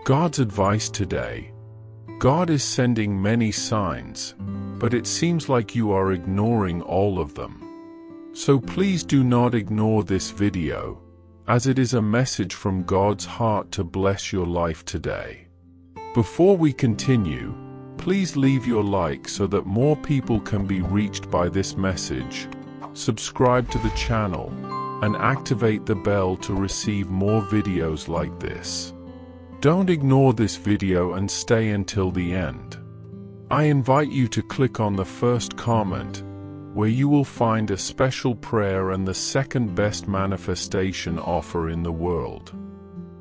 God's advice today. God is sending many signs, but it seems like you are ignoring all of them. So please do not ignore this video, as it is a message from God's heart to bless your life today. Before we continue, please leave your like so that more people can be reached by this message. Subscribe to the channel and activate the bell to receive more videos like this. Don't ignore this video and stay until the end. I invite you to click on the first comment, where you will find a special prayer and the second best manifestation offer in the world.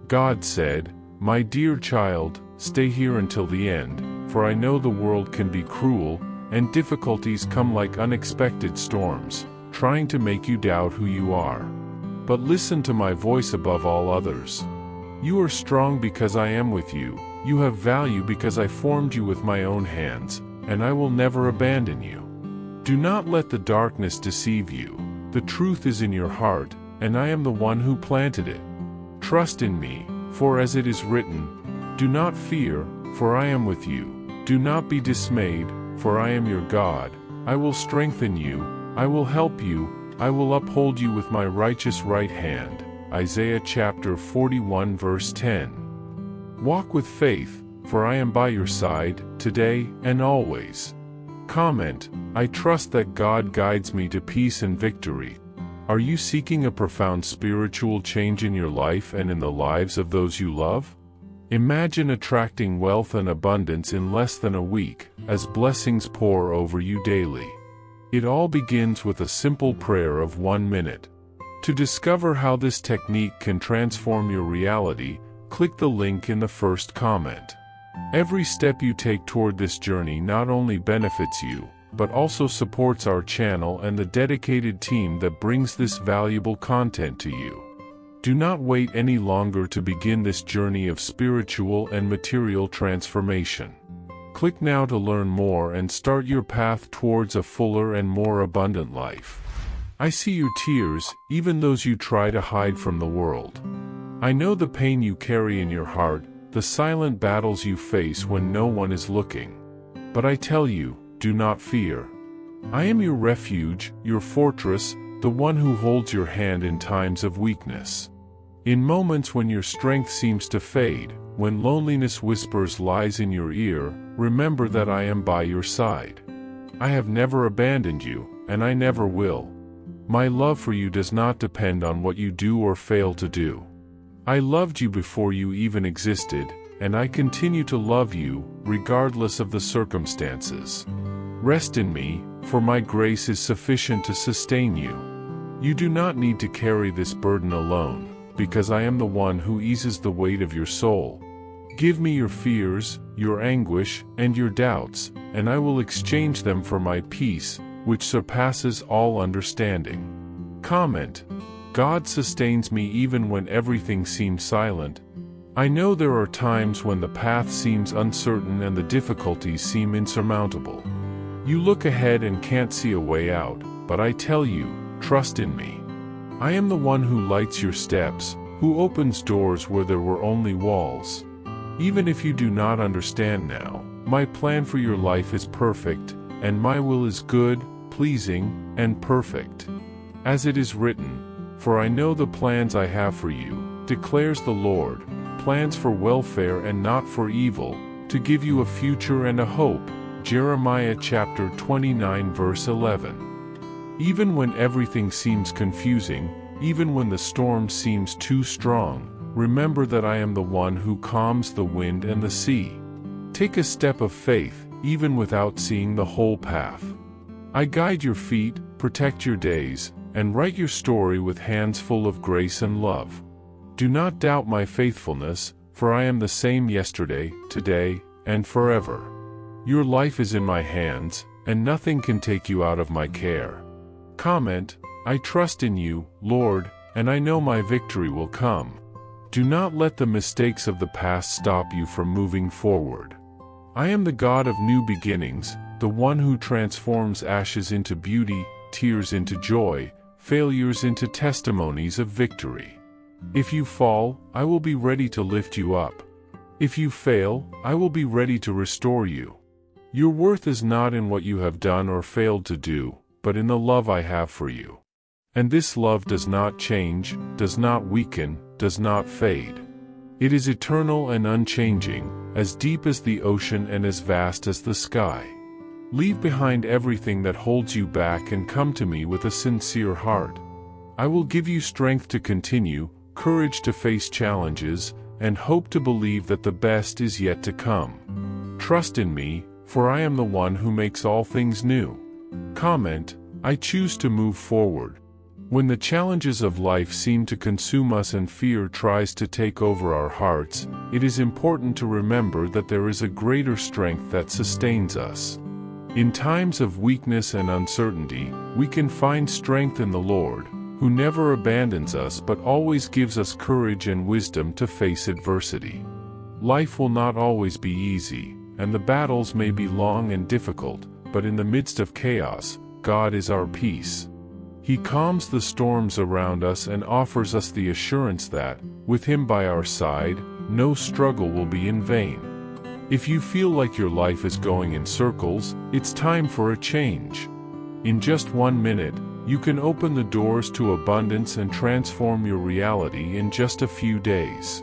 God said, "My dear child, stay here until the end, for I know the world can be cruel, and difficulties come like unexpected storms, trying to make you doubt who you are. But listen to my voice above all others. You are strong because I am with you, you have value because I formed you with my own hands, and I will never abandon you. Do not let the darkness deceive you, the truth is in your heart, and I am the one who planted it. Trust in me, for as it is written, do not fear, for I am with you. Do not be dismayed, for I am your God. I will strengthen you, I will help you, I will uphold you with my righteous right hand." Isaiah chapter 41 verse 10. Walk with faith, for I am by your side, today and always. Comment, I trust that God guides me to peace and victory. Are you seeking a profound spiritual change in your life and in the lives of those you love? Imagine attracting wealth and abundance in less than a week, as blessings pour over you daily. It all begins with a simple prayer of 1 minute. To discover how this technique can transform your reality, click the link in the first comment. Every step you take toward this journey not only benefits you, but also supports our channel and the dedicated team that brings this valuable content to you. Do not wait any longer to begin this journey of spiritual and material transformation. Click now to learn more and start your path towards a fuller and more abundant life. I see your tears, even those you try to hide from the world. I know the pain you carry in your heart, the silent battles you face when no one is looking. But I tell you, do not fear. I am your refuge, your fortress, the one who holds your hand in times of weakness. In moments when your strength seems to fade, when loneliness whispers lies in your ear, remember that I am by your side. I have never abandoned you, and I never will. My love for you does not depend on what you do or fail to do. I loved you before you even existed, and I continue to love you, regardless of the circumstances. Rest in me, for my grace is sufficient to sustain you. You do not need to carry this burden alone, because I am the one who eases the weight of your soul. Give me your fears, your anguish, and your doubts, and I will exchange them for my peace, which surpasses all understanding. Comment, God sustains me even when everything seems silent. I know there are times when the path seems uncertain and the difficulties seem insurmountable. You look ahead and can't see a way out, but I tell you, trust in me. I am the one who lights your steps, who opens doors where there were only walls. Even if you do not understand now, my plan for your life is perfect, and my will is good, pleasing, and perfect. As it is written, "For I know the plans I have for you, declares the Lord, plans for welfare and not for evil, to give you a future and a hope." Jeremiah chapter 29 verse 11. Even when everything seems confusing, even when the storm seems too strong, remember that I am the one who calms the wind and the sea. Take a step of faith, even without seeing the whole path. I guide your feet, protect your days, and write your story with hands full of grace and love. Do not doubt my faithfulness, for I am the same yesterday, today, and forever. Your life is in my hands, and nothing can take you out of my care. Comment, I trust in you, Lord, and I know my victory will come. Do not let the mistakes of the past stop you from moving forward. I am the God of new beginnings, the one who transforms ashes into beauty, tears into joy, failures into testimonies of victory. If you fall, I will be ready to lift you up. If you fail, I will be ready to restore you. Your worth is not in what you have done or failed to do, but in the love I have for you. And this love does not change, does not weaken, does not fade. It is eternal and unchanging, as deep as the ocean and as vast as the sky. Leave behind everything that holds you back and come to me with a sincere heart. I will give you strength to continue, courage to face challenges, and hope to believe that the best is yet to come. Trust in me, for I am the one who makes all things new. Comment, I choose to move forward. When the challenges of life seem to consume us and fear tries to take over our hearts, it is important to remember that there is a greater strength that sustains us. In times of weakness and uncertainty, we can find strength in the Lord, who never abandons us but always gives us courage and wisdom to face adversity. Life will not always be easy, and the battles may be long and difficult, but in the midst of chaos, God is our peace. He calms the storms around us and offers us the assurance that, with Him by our side, no struggle will be in vain. If you feel like your life is going in circles, it's time for a change. In just 1 minute, you can open the doors to abundance and transform your reality in just a few days.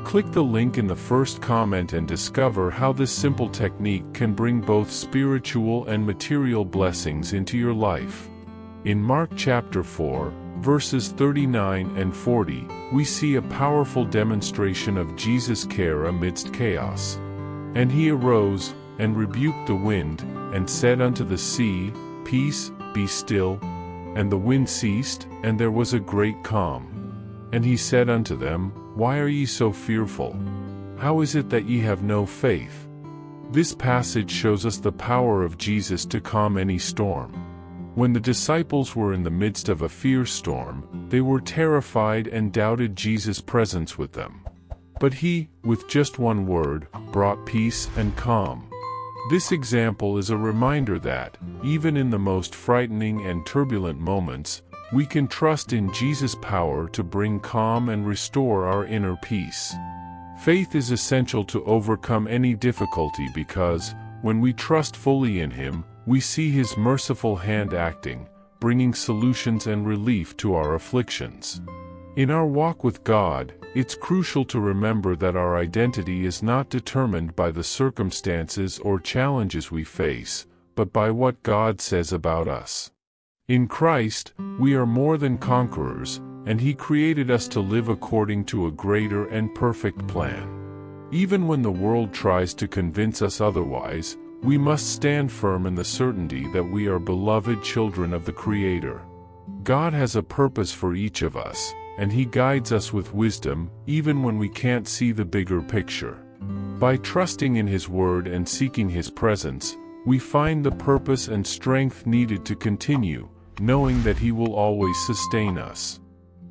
Click the link in the first comment and discover how this simple technique can bring both spiritual and material blessings into your life. In Mark chapter 4, verses 39 and 40, we see a powerful demonstration of Jesus' care amidst chaos. And he arose, and rebuked the wind, and said unto the sea, Peace, be still. And the wind ceased, and there was a great calm. And he said unto them, Why are ye so fearful? How is it that ye have no faith? This passage shows us the power of Jesus to calm any storm. When the disciples were in the midst of a fierce storm, they were terrified and doubted Jesus' presence with them. But he, with just one word, brought peace and calm. This example is a reminder that, even in the most frightening and turbulent moments, we can trust in Jesus' power to bring calm and restore our inner peace. Faith is essential to overcome any difficulty because, when we trust fully in Him, we see His merciful hand acting, bringing solutions and relief to our afflictions. In our walk with God, it's crucial to remember that our identity is not determined by the circumstances or challenges we face, but by what God says about us. In Christ, we are more than conquerors, and He created us to live according to a greater and perfect plan. Even when the world tries to convince us otherwise, we must stand firm in the certainty that we are beloved children of the Creator. God has a purpose for each of us, and He guides us with wisdom, even when we can't see the bigger picture. By trusting in His Word and seeking His presence, we find the purpose and strength needed to continue, knowing that He will always sustain us.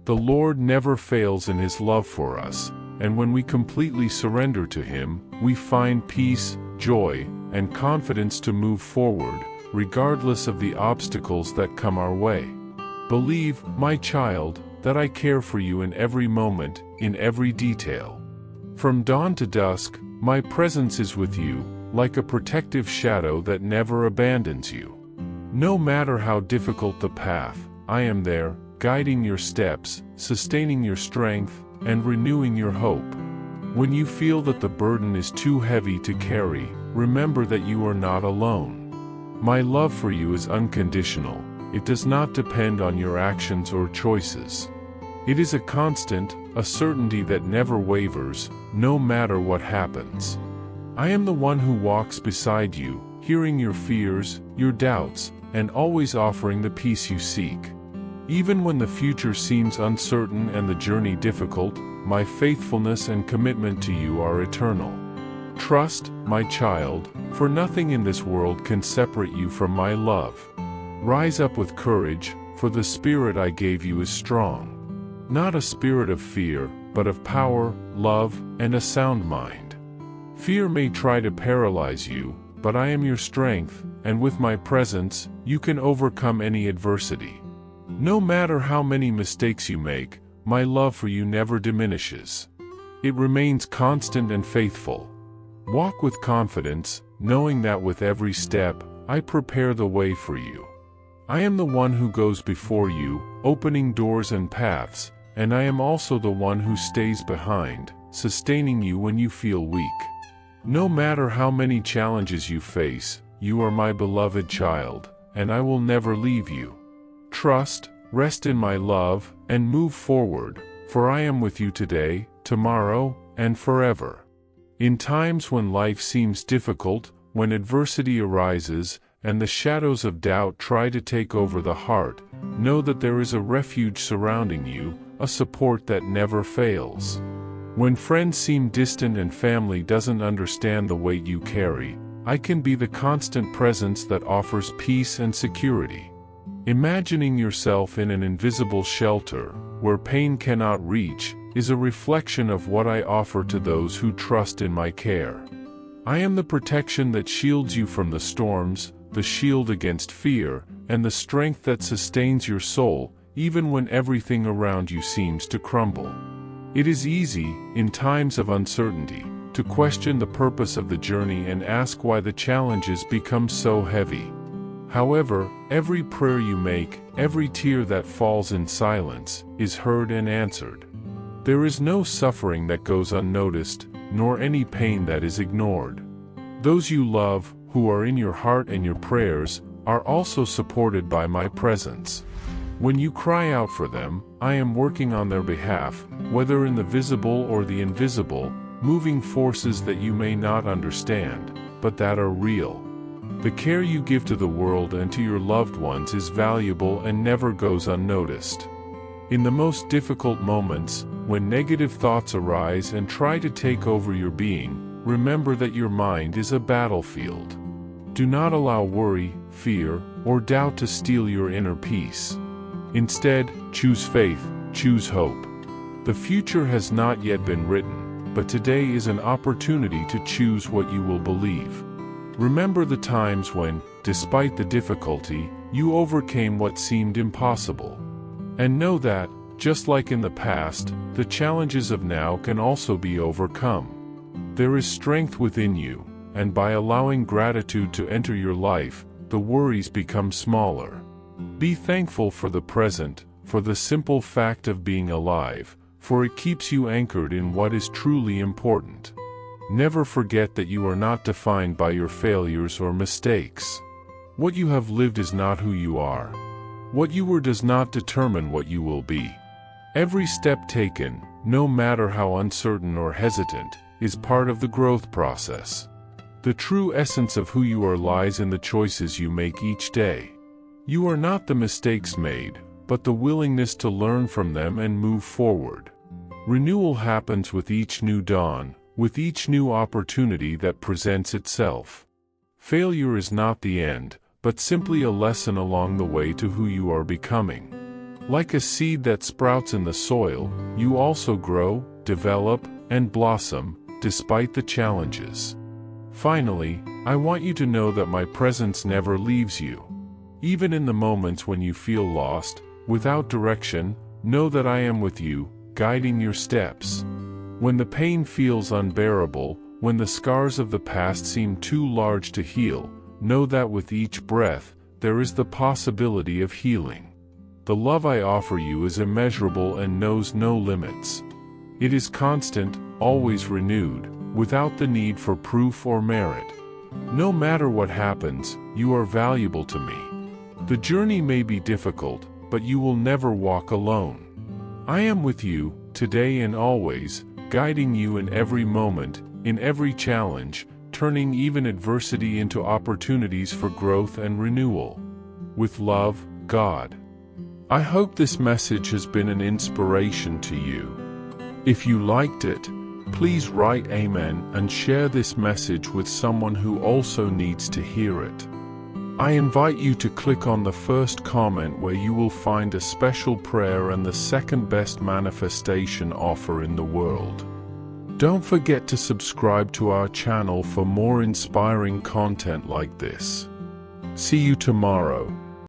The Lord never fails in His love for us, and when we completely surrender to Him, we find peace, joy, and confidence to move forward, regardless of the obstacles that come our way. Believe, my child, that I care for you in every moment, in every detail. From dawn to dusk, my presence is with you, like a protective shadow that never abandons you. No matter how difficult the path, I am there, guiding your steps, sustaining your strength, and renewing your hope. When you feel that the burden is too heavy to carry, remember that you are not alone. My love for you is unconditional. It does not depend on your actions or choices. It is a constant, a certainty that never wavers, no matter what happens. I am the one who walks beside you, hearing your fears, your doubts, and always offering the peace you seek. Even when the future seems uncertain and the journey difficult, my faithfulness and commitment to you are eternal. Trust, my child, for nothing in this world can separate you from my love. Rise up with courage, for the spirit I gave you is strong. Not a spirit of fear, but of power, love, and a sound mind. Fear may try to paralyze you, but I am your strength, and with my presence, you can overcome any adversity. No matter how many mistakes you make, my love for you never diminishes. It remains constant and faithful. Walk with confidence, knowing that with every step, I prepare the way for you. I am the one who goes before you, opening doors and paths, and I am also the one who stays behind, sustaining you when you feel weak. No matter how many challenges you face, you are my beloved child, and I will never leave you. Trust, rest in my love, and move forward, for I am with you today, tomorrow, and forever. In times when life seems difficult, when adversity arises, and the shadows of doubt try to take over the heart, know that there is a refuge surrounding you, a support that never fails. When friends seem distant and family doesn't understand the weight you carry, I can be the constant presence that offers peace and security. Imagining yourself in an invisible shelter, where pain cannot reach, is a reflection of what I offer to those who trust in my care. I am the protection that shields you from the storms, the shield against fear, and the strength that sustains your soul, even when everything around you seems to crumble. It is easy, in times of uncertainty, to question the purpose of the journey and ask why the challenges become so heavy. However, every prayer you make, every tear that falls in silence, is heard and answered. There is no suffering that goes unnoticed, nor any pain that is ignored. Those you love, who are in your heart and your prayers, are also supported by my presence. When you cry out for them, I am working on their behalf, whether in the visible or the invisible, moving forces that you may not understand, but that are real. The care you give to the world and to your loved ones is valuable and never goes unnoticed. In the most difficult moments, when negative thoughts arise and try to take over your being, remember that your mind is a battlefield. Do not allow worry, fear, or doubt to steal your inner peace. Instead, choose faith, choose hope. The future has not yet been written, but today is an opportunity to choose what you will believe. Remember the times when, despite the difficulty, you overcame what seemed impossible. And know that, just like in the past, the challenges of now can also be overcome. There is strength within you, and by allowing gratitude to enter your life, the worries become smaller. Be thankful for the present, for the simple fact of being alive, for it keeps you anchored in what is truly important. Never forget that you are not defined by your failures or mistakes. What you have lived is not who you are. What you were does not determine what you will be. Every step taken, no matter how uncertain or hesitant, is part of the growth process. The true essence of who you are lies in the choices you make each day. You are not the mistakes made, but the willingness to learn from them and move forward. Renewal happens with each new dawn, with each new opportunity that presents itself. Failure is not the end, but simply a lesson along the way to who you are becoming. Like a seed that sprouts in the soil, you also grow, develop, and blossom, despite the challenges. Finally, I want you to know that my presence never leaves you. Even in the moments when you feel lost, without direction, know that I am with you, guiding your steps. When the pain feels unbearable, when the scars of the past seem too large to heal, know that with each breath, there is the possibility of healing. The love I offer you is immeasurable and knows no limits. It is constant, always renewed, without the need for proof or merit. No matter what happens, you are valuable to me. The journey may be difficult, but you will never walk alone. I am with you, today and always, guiding you in every moment, in every challenge, turning even adversity into opportunities for growth and renewal. With love, God. I hope this message has been an inspiration to you. If you liked it, please write Amen and share this message with someone who also needs to hear it. I invite you to click on the first comment where you will find a special prayer and the second best manifestation offer in the world. Don't forget to subscribe to our channel for more inspiring content like this. See you tomorrow.